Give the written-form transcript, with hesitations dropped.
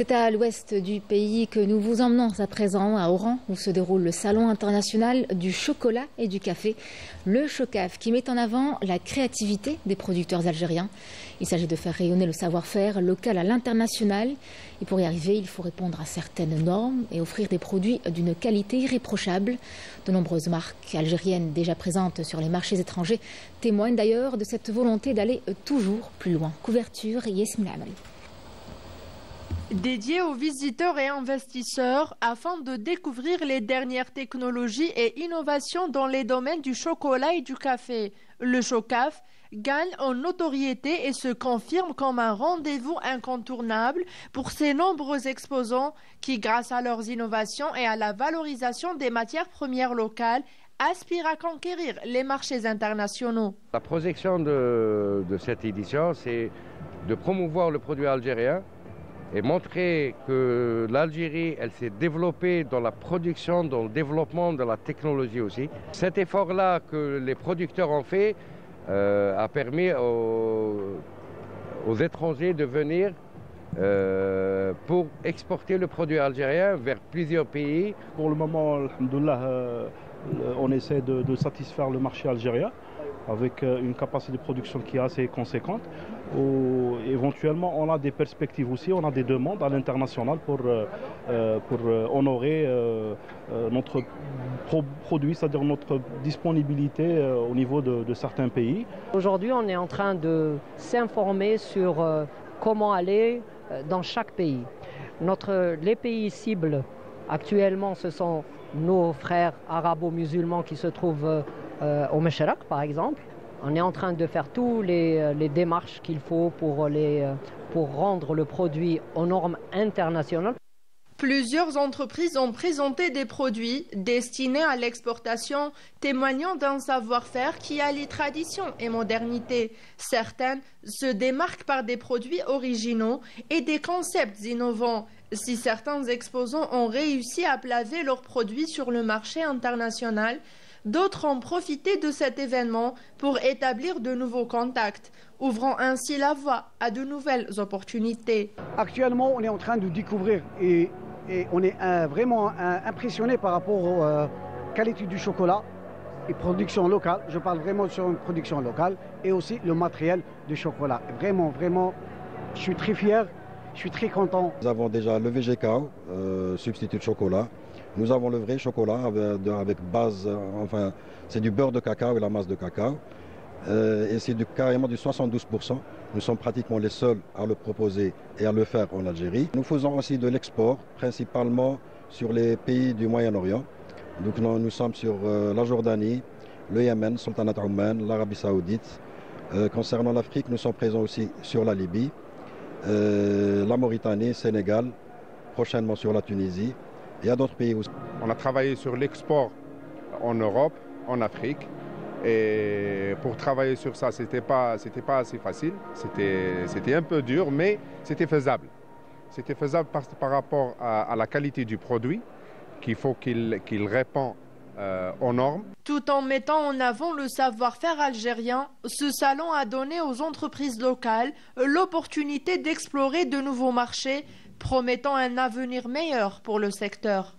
C'est à l'ouest du pays que nous vous emmenons à présent, à Oran, où se déroule le Salon international du chocolat et du café, le Chocaf, qui met en avant la créativité des producteurs algériens. Il s'agit de faire rayonner le savoir-faire local à l'international. Et pour y arriver, il faut répondre à certaines normes et offrir des produits d'une qualité irréprochable. De nombreuses marques algériennes déjà présentes sur les marchés étrangers témoignent d'ailleurs de cette volonté d'aller toujours plus loin. Couverture, Yasmine Amel. Dédié aux visiteurs et investisseurs afin de découvrir les dernières technologies et innovations dans les domaines du chocolat et du café. Le Chocaf gagne en notoriété et se confirme comme un rendez-vous incontournable pour ces nombreux exposants qui, grâce à leurs innovations et à la valorisation des matières premières locales, aspirent à conquérir les marchés internationaux. La projection de cette édition, c'est de promouvoir le produit algérien et montrer que l'Algérie, elle s'est développée dans la production, dans le développement de la technologie aussi. Cet effort-là que les producteurs ont fait a permis aux étrangers de venir pour exporter le produit algérien vers plusieurs pays. Pour le moment, alhamdoulilah, on essaie de satisfaire le marché algérien avec une capacité de production qui est assez conséquente. Éventuellement, on a des perspectives aussi, on a des demandes à l'international pour honorer notre produit, c'est-à-dire notre disponibilité au niveau de certains pays. Aujourd'hui, on est en train de s'informer sur comment aller dans chaque pays. Les pays cibles actuellement, ce sont nos frères arabo-musulmans qui se trouvent au Meshrak, par exemple. On est en train de faire tous les démarches qu'il faut pour rendre le produit aux normes internationales. Plusieurs entreprises ont présenté des produits destinés à l'exportation, témoignant d'un savoir-faire qui allie tradition et modernité. Certaines se démarquent par des produits originaux et des concepts innovants. Si certains exposants ont réussi à placer leurs produits sur le marché international, d'autres ont profité de cet événement pour établir de nouveaux contacts, ouvrant ainsi la voie à de nouvelles opportunités. Actuellement, on est en train de découvrir et on est vraiment impressionné par rapport aux qualités du chocolat et production locale. Je parle vraiment sur une production locale et aussi le matériel du chocolat. Vraiment, je suis très fier, je suis très content. Nous avons déjà le VGK, substitut de chocolat. Nous avons le vrai chocolat avec base, enfin c'est du beurre de cacao et la masse de cacao. Et c'est carrément du 72%. Nous sommes pratiquement les seuls à le proposer et à le faire en Algérie. Nous faisons aussi de l'export, principalement sur les pays du Moyen-Orient. Donc nous sommes sur la Jordanie, le Yémen, Sultanat Oman, l'Arabie Saoudite. Concernant l'Afrique, nous sommes présents aussi sur la Libye, la Mauritanie, Sénégal, prochainement sur la Tunisie. Il y a d'autres pays aussi. On a travaillé sur l'export en Europe, en Afrique. Et pour travailler sur ça, c'était pas assez facile. C'était un peu dur, mais c'était faisable. C'était faisable par rapport à la qualité du produit, qu'il faut qu'il répond aux normes. Tout en mettant en avant le savoir-faire algérien, ce salon a donné aux entreprises locales l'opportunité d'explorer de nouveaux marchés, promettant un avenir meilleur pour le secteur.